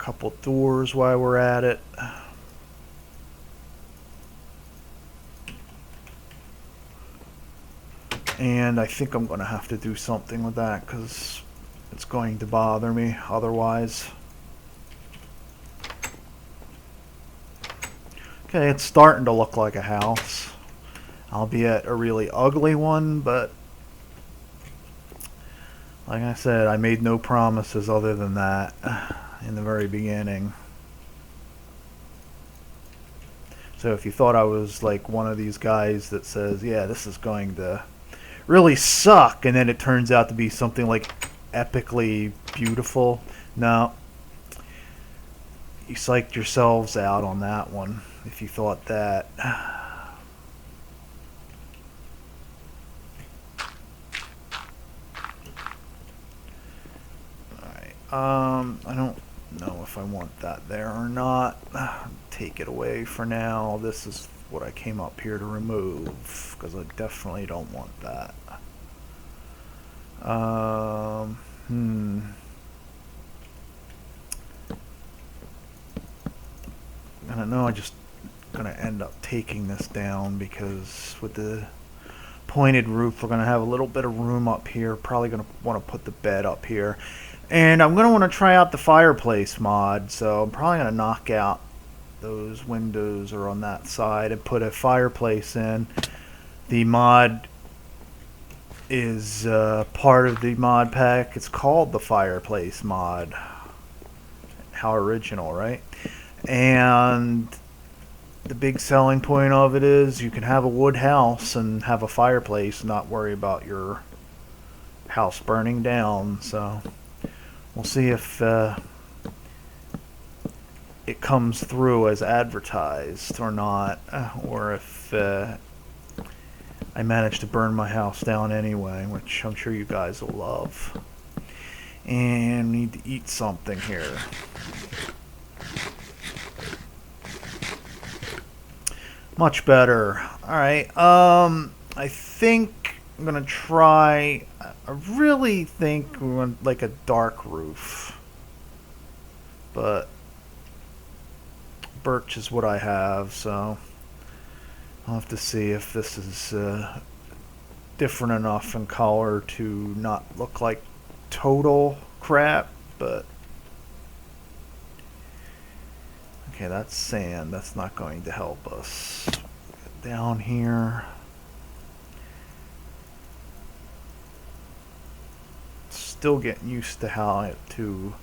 couple doors while we're at it. And I think I'm going to have to do something with that because it's going to bother me otherwise. Okay, it's starting to look like a house. Albeit a really ugly one, but like I said, I made no promises other than that in the very beginning. So if you thought I was like one of these guys that says, yeah, this is going to really suck, and then it turns out to be something like epically beautiful, no. You psyched yourselves out on that one if you thought that. I don't know if I want that there or not. Take it away for now. This is what I came up here to remove because I definitely don't want that. I don't know. I'm just gonna end up taking this down because with the pointed roof, we're gonna have a little bit of room up here. Probably gonna want to put the bed up here. And I'm going to want to try out the fireplace mod, so I'm probably going to knock out those windows or on that side and put a fireplace in. The mod is part of the mod pack. It's called the fireplace mod. How original, right? And the big selling point of it is you can have a wood house and have a fireplace and not worry about your house burning down, so we'll see if it comes through as advertised or not, or if I manage to burn my house down anyway, which I'm sure you guys will love. And we need to eat something here. Much better. Alright, I think I'm gonna try. I really think we want like a dark roof, but birch is what I have, so I'll have to see if this is different enough in color to not look like total crap. But okay, that's sand. That's not going to help us. Down here. Still getting used to how to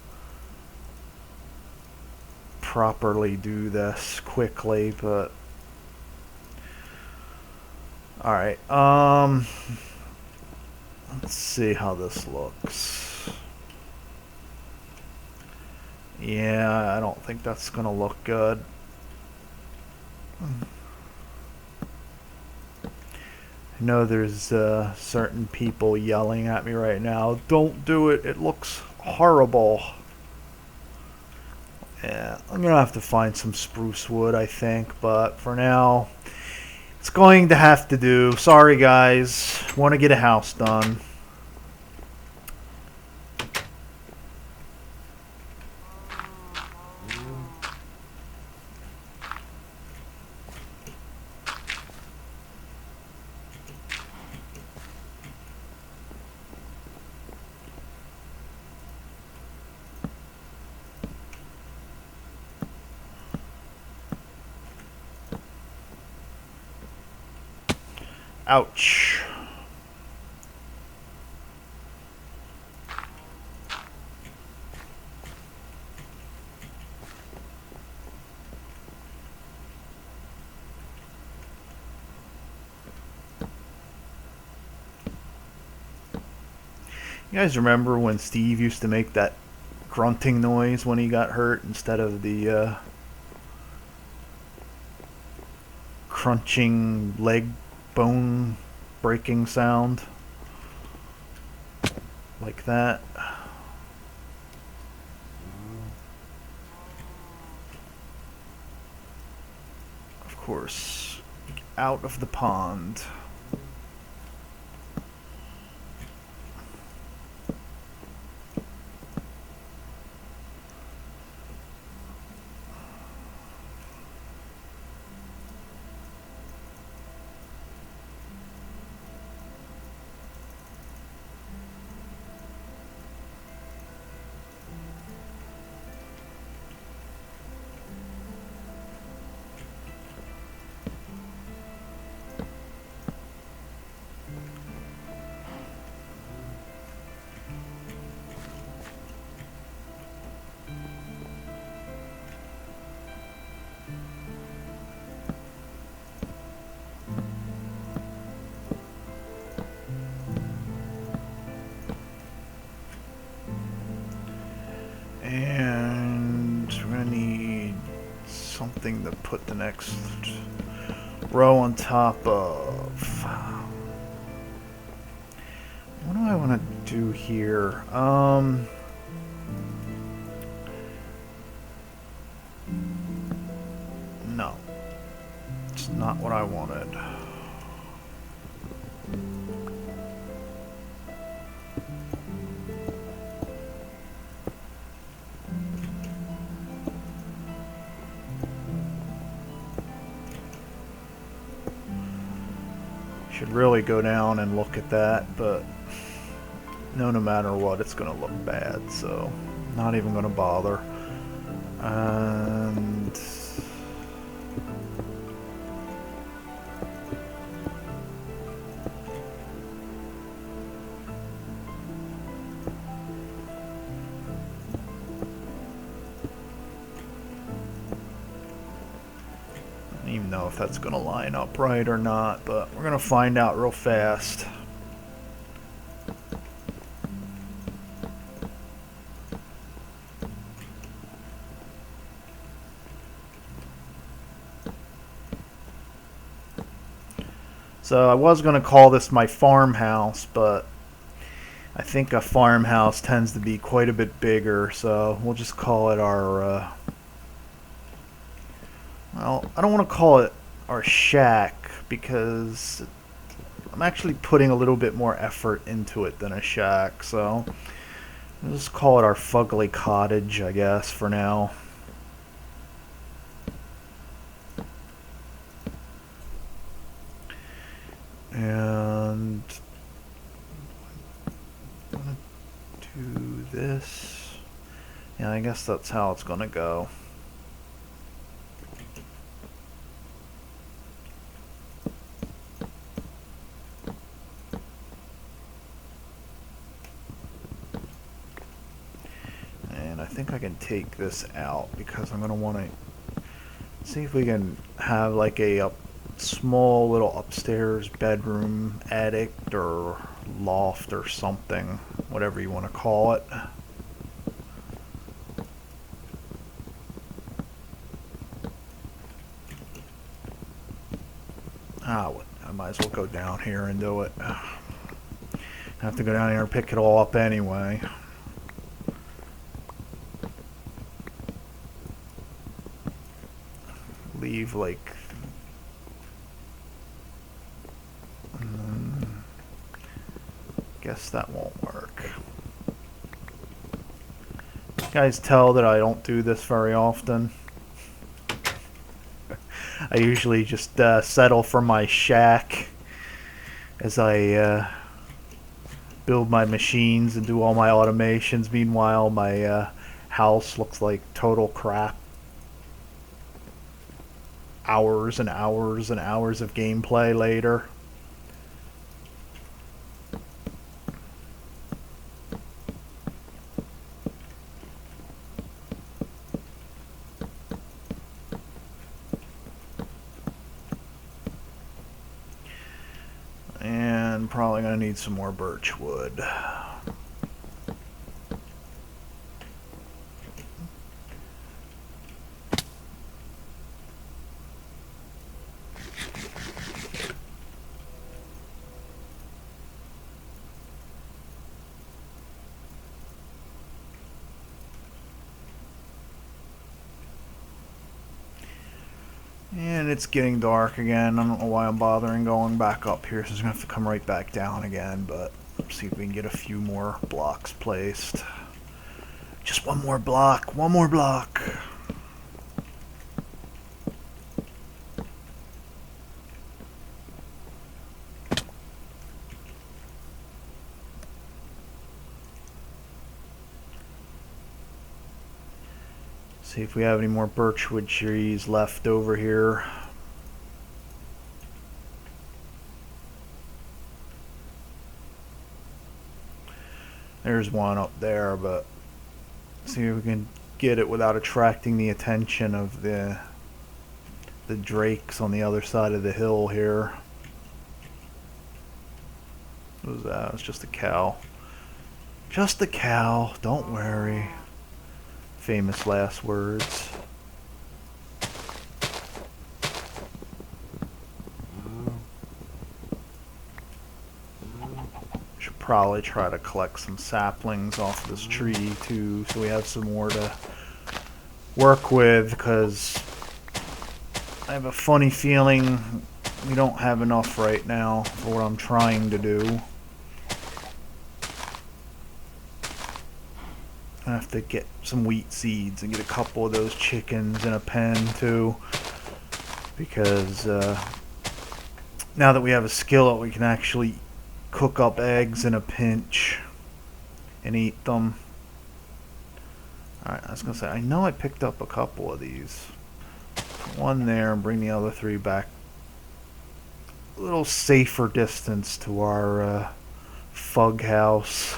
properly do this quickly, but alright, let's see how this looks. Yeah, I don't think that's gonna look good. I know there's certain people yelling at me right now, don't do it, it looks horrible. Yeah, I'm gonna have to find some spruce wood, I think, but for now it's going to have to do. Sorry guys, want to get a house done. Ouch. You guys remember when Steve used to make that grunting noise when he got hurt instead of the crunching leg bone breaking sound? Like that. Of course, out of the pond. something to put the next row on top of. What do I want to do here? No. It's not what I wanted. Should really go down and look at that, but no matter what, it's going to look bad, so not even going to bother. And I don't even know if that's going to line up right or not, but we're going to find out real fast. So I was going to call this my farmhouse, but I think a farmhouse tends to be quite a bit bigger, so we'll just call it our, well, I don't want to call it our shack, because I'm actually putting a little bit more effort into it than a shack, so we'll just call it our fugly cottage, I guess, for now. And I'm gonna do this. Yeah, I guess that's how it's gonna go. And I think I can take this out because I'm gonna want to see if we can have like a small little upstairs bedroom, attic, or loft or something, whatever you want to call it. I might as well go down here and do it. I have to go down here and pick it all up anyway. Leave like guess that won't work. You guys tell that I don't do this very often. I usually just settle for my shack as I build my machines and do all my automations. Meanwhile, my house looks like total crap. Hours and hours and hours of gameplay later. And probably gonna need some more birch wood. And it's getting dark again. I don't know why I'm bothering going back up here, so I'm gonna have to come right back down again, but let's see if we can get a few more blocks placed. Just one more block, one more block. See if we have any more birchwood trees left over here. There's one up there, but see if we can get it without attracting the attention of the drakes on the other side of the hill here. What was that? It's just a cow. Just a cow, don't worry. Famous last words. probably try to collect some saplings off this tree too, so we have some more to work with, because I have a funny feeling we don't have enough right now for what I'm trying to do. I have to get some wheat seeds and get a couple of those chickens in a pen too, because now that we have a skillet, we can actually cook up eggs in a pinch and eat them. Alright, I was going to say, I know I picked up a couple of these. Put one there and bring the other 3 back a little safer distance to our fug house.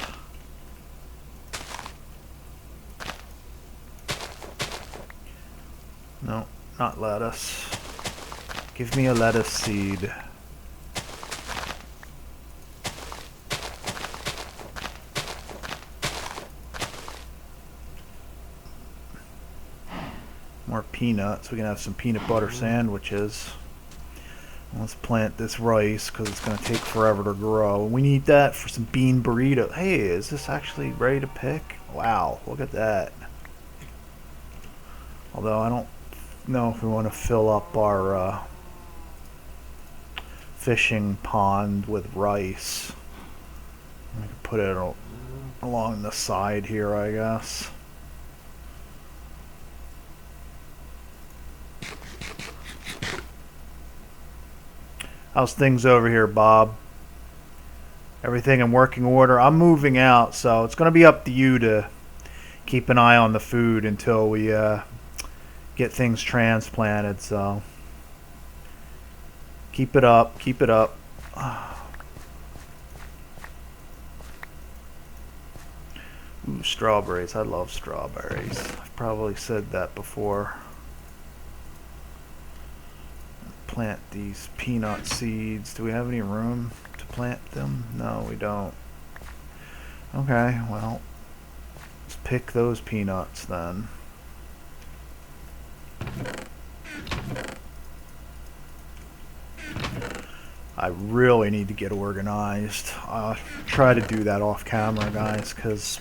No, not lettuce. Give me a lettuce seed. More peanuts. We can have some peanut butter sandwiches. Let's plant this rice because it's going to take forever to grow. We need that for some bean burrito. Hey, is this actually ready to pick? Wow, look at that. Although I don't know if we want to fill up our fishing pond with rice. We can put it along the side here, I guess. How's things over here, Bob? Everything in working order? I'm moving out, so it's going to be up to you to keep an eye on the food until we get things transplanted, so keep it up, keep it up. Ooh, strawberries. I love strawberries. I've probably said that before. Plant these peanut seeds. Do we have any room to plant them? No, we don't. Okay, well, let's pick those peanuts then. I really need to get organized. I'll try to do that off camera, guys, because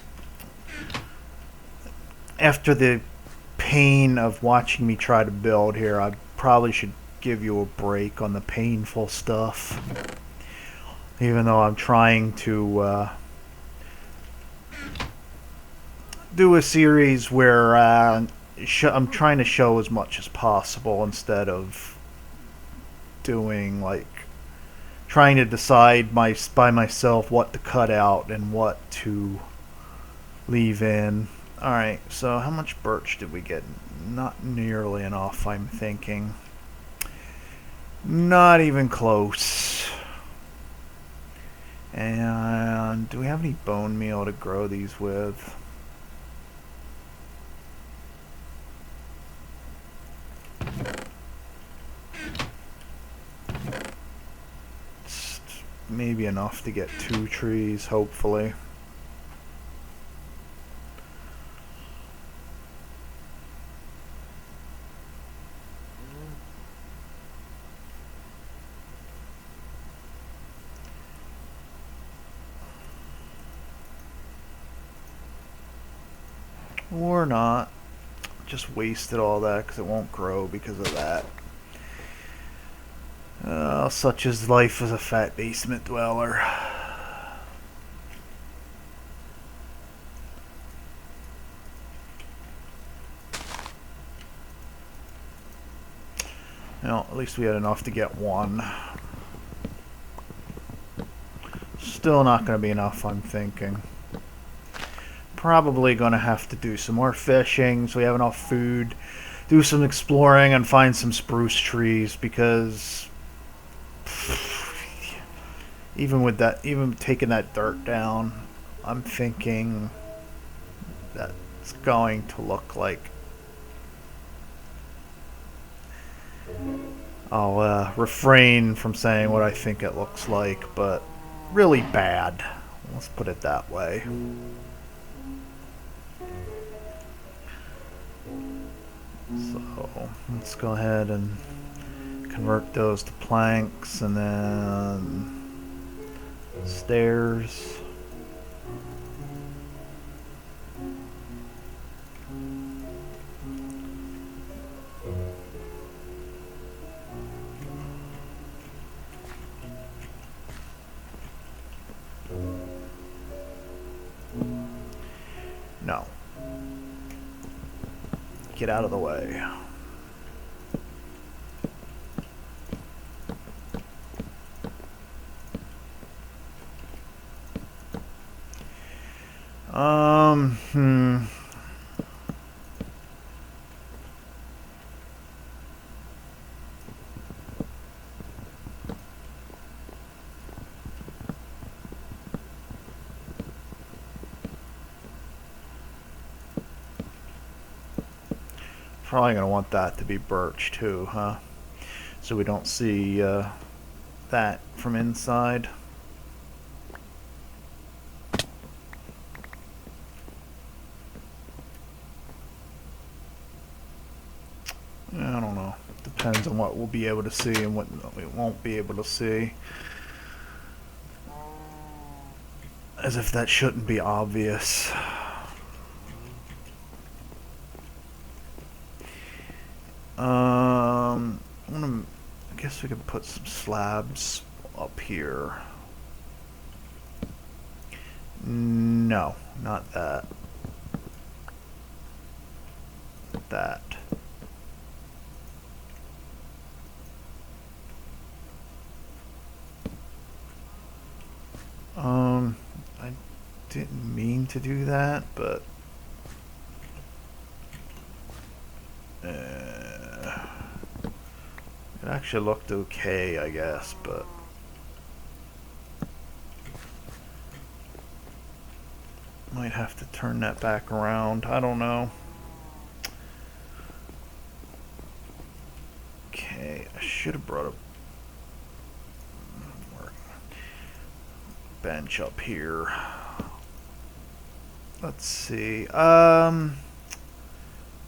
after the pain of watching me try to build here, I probably should give you a break on the painful stuff. Even though I'm trying to do a series where I'm trying to show as much as possible instead of doing like trying to decide by myself what to cut out and what to leave in. Alright, so how much birch did we get? Not nearly enough, I'm thinking. Not even close. And do we have any bone meal to grow these with? It's maybe enough to get 2 trees, hopefully. Or not. Just wasted all that because it won't grow because of that. Such is life as a fat basement dweller. Well, at least we had enough to get 1. Still not going to be enough, I'm thinking. Probably going to have to do some more fishing so we have enough food, do some exploring and find some spruce trees, because even with that, even taking that dirt down, I'm thinking that it's going to look like I'll refrain from saying what I think it looks like, but really bad. Let's put it that way. So let's go ahead and convert those to planks, and then stairs. Get out of the way. Hmm. Probably going to want that to be birch too, huh? So we don't see that from inside. I don't know. Depends on what we'll be able to see and what we won't be able to see. As if that shouldn't be obvious. I guess we could put some slabs up here. No, not that. That. I didn't mean to do that, but it actually looked okay, I guess, but might have to turn that back around. I don't know. Okay, I should have brought a bench up here. Let's see.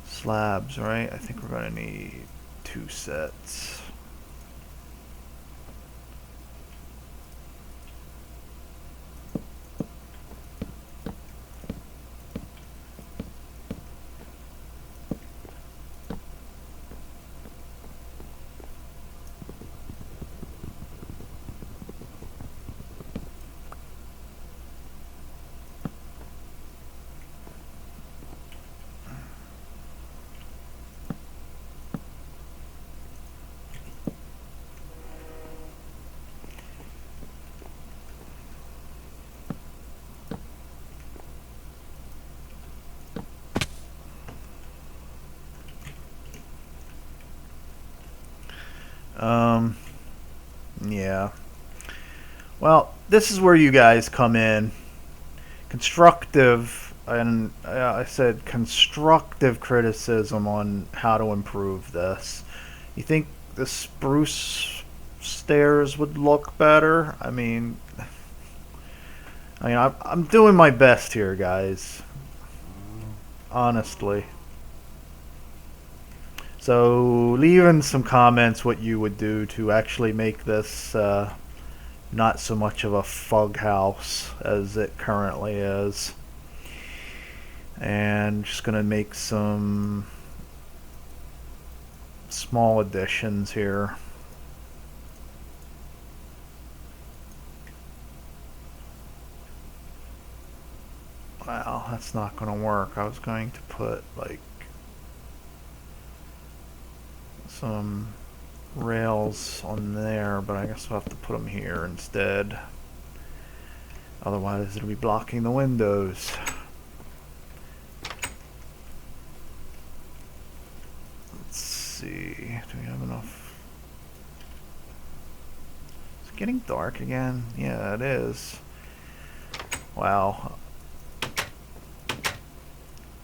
Slabs, right? I think we're gonna need 2 sets. Yeah. Well, this is where you guys come in. Constructive, and I said constructive criticism on how to improve this. You think the spruce stairs would look better? I'm doing my best here, guys. Honestly. So leave in some comments what you would do to actually make this not so much of a fug house as it currently is. And just gonna make some small additions here. Wow, that's not gonna work. I was going to put like some rails on there, but I guess we'll have to put them here instead. Otherwise it'll be blocking the windows. Let's see, do we have enough? Is it getting dark again? Yeah, it is. Wow.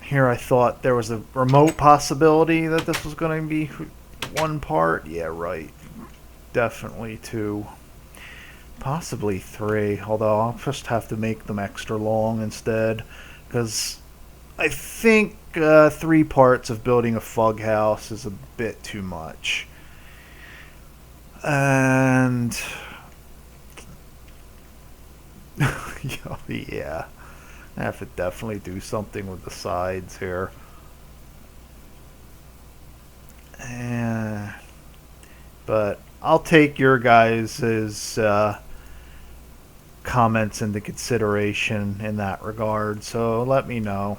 Here I thought there was a remote possibility that this was going to be one part. Yeah, right. Definitely 2. Possibly 3, although I'll just have to make them extra long instead, because I think 3 parts of building a fug house is a bit too much. And yeah, I have to definitely do something with the sides here. But I'll take your guys' comments into consideration in that regard, so let me know.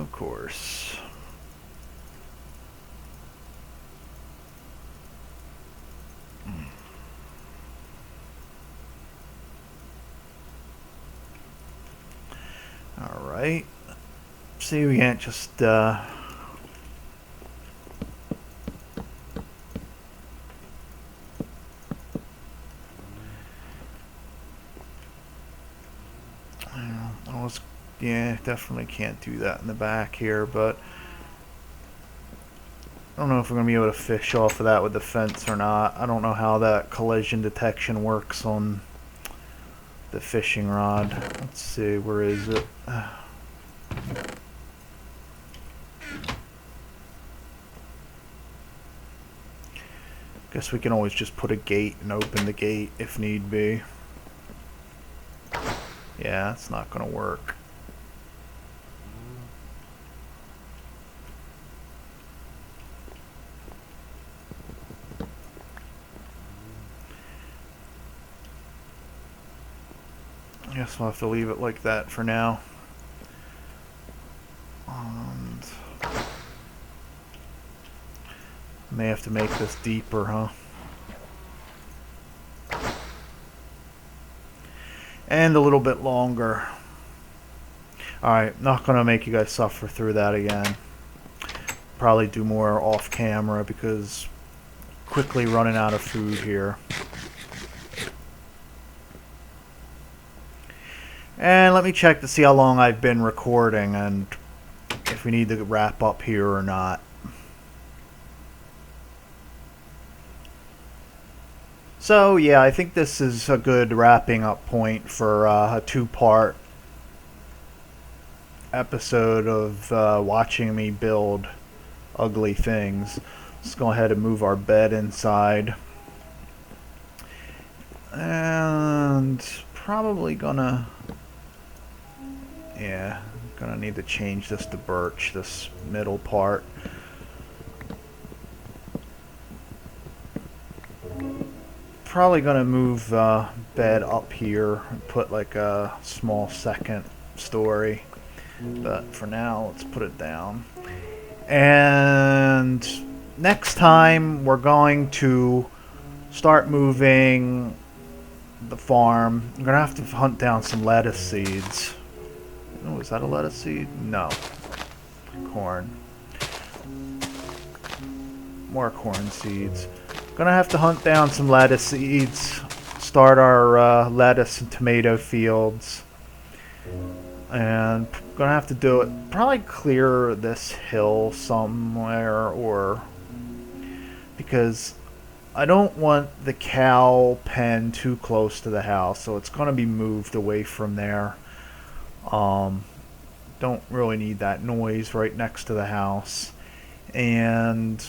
Of course. Alright. See, we can't just, I was, yeah, definitely can't do that in the back here, but I don't know if we're going to be able to fish off of that with the fence or not. I don't know how that collision detection works on the fishing rod. Let's see, where is it? Guess we can always just put a gate and open the gate if need be. Yeah, it's not going to work. I guess we'll have to leave it like that for now. And may have to make this deeper, huh? And a little bit longer. Alright, not going to make you guys suffer through that again. Probably do more off camera because quickly running out of food here. And let me check to see how long I've been recording and if we need to wrap up here or not. So yeah, I think this is a good wrapping up point for a two-part episode of watching me build ugly things. Let's go ahead and move our bed inside. And probably gonna... yeah, gonna need to change this to birch, this middle part. Probably gonna move bed up here and put like a small second story, but for now let's put it down. And next time we're going to start moving the farm. I'm gonna have to hunt down some lettuce seeds. Oh, is that a lettuce seed? No. Corn. More corn seeds. Gonna have to hunt down some lettuce seeds, start our lettuce and tomato fields, and gonna have to do it, probably clear this hill somewhere, or because I don't want the cow pen too close to the house, so it's gonna be moved away from there. Don't really need that noise right next to the house. And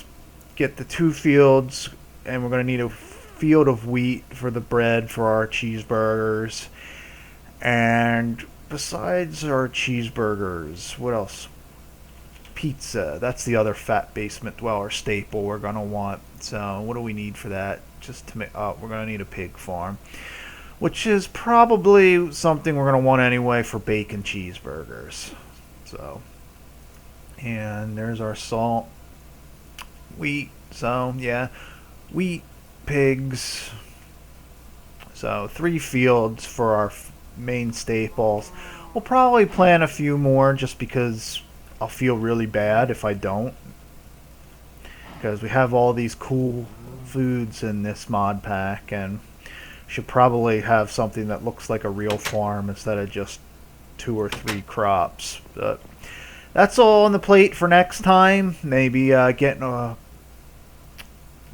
get the two fields, and we're going to need a field of wheat for the bread for our cheeseburgers. And besides our cheeseburgers, what else? Pizza. That's the other fat basement dweller staple we're going to want. So what do we need for that? Just to make, we're going to need a pig farm, which is probably something we're going to want anyway for bacon cheeseburgers. So, and there's our salt, wheat. So yeah, wheat, pigs. So 3 fields for our main staples. We'll probably plant a few more just because I'll feel really bad if I don't, because we have all these cool foods in this mod pack, and should probably have something that looks like a real farm instead of just 2 or 3 crops. But that's all on the plate for next time. Maybe getting a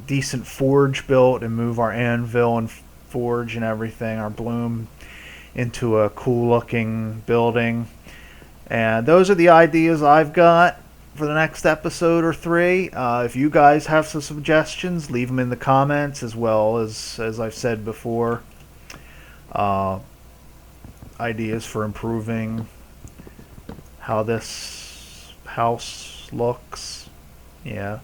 decent forge built and move our anvil and forge and everything, our bloom, into a cool looking building. And those are the ideas I've got for the next episode or 3. If you guys have some suggestions, leave them in the comments, as well as I've said before, ideas for improving how this house looks. Yeah,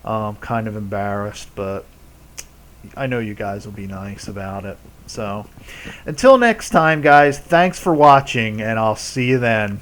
kind of embarrassed, but I know you guys will be nice about it. So until next time, guys, thanks for watching, and I'll see you then.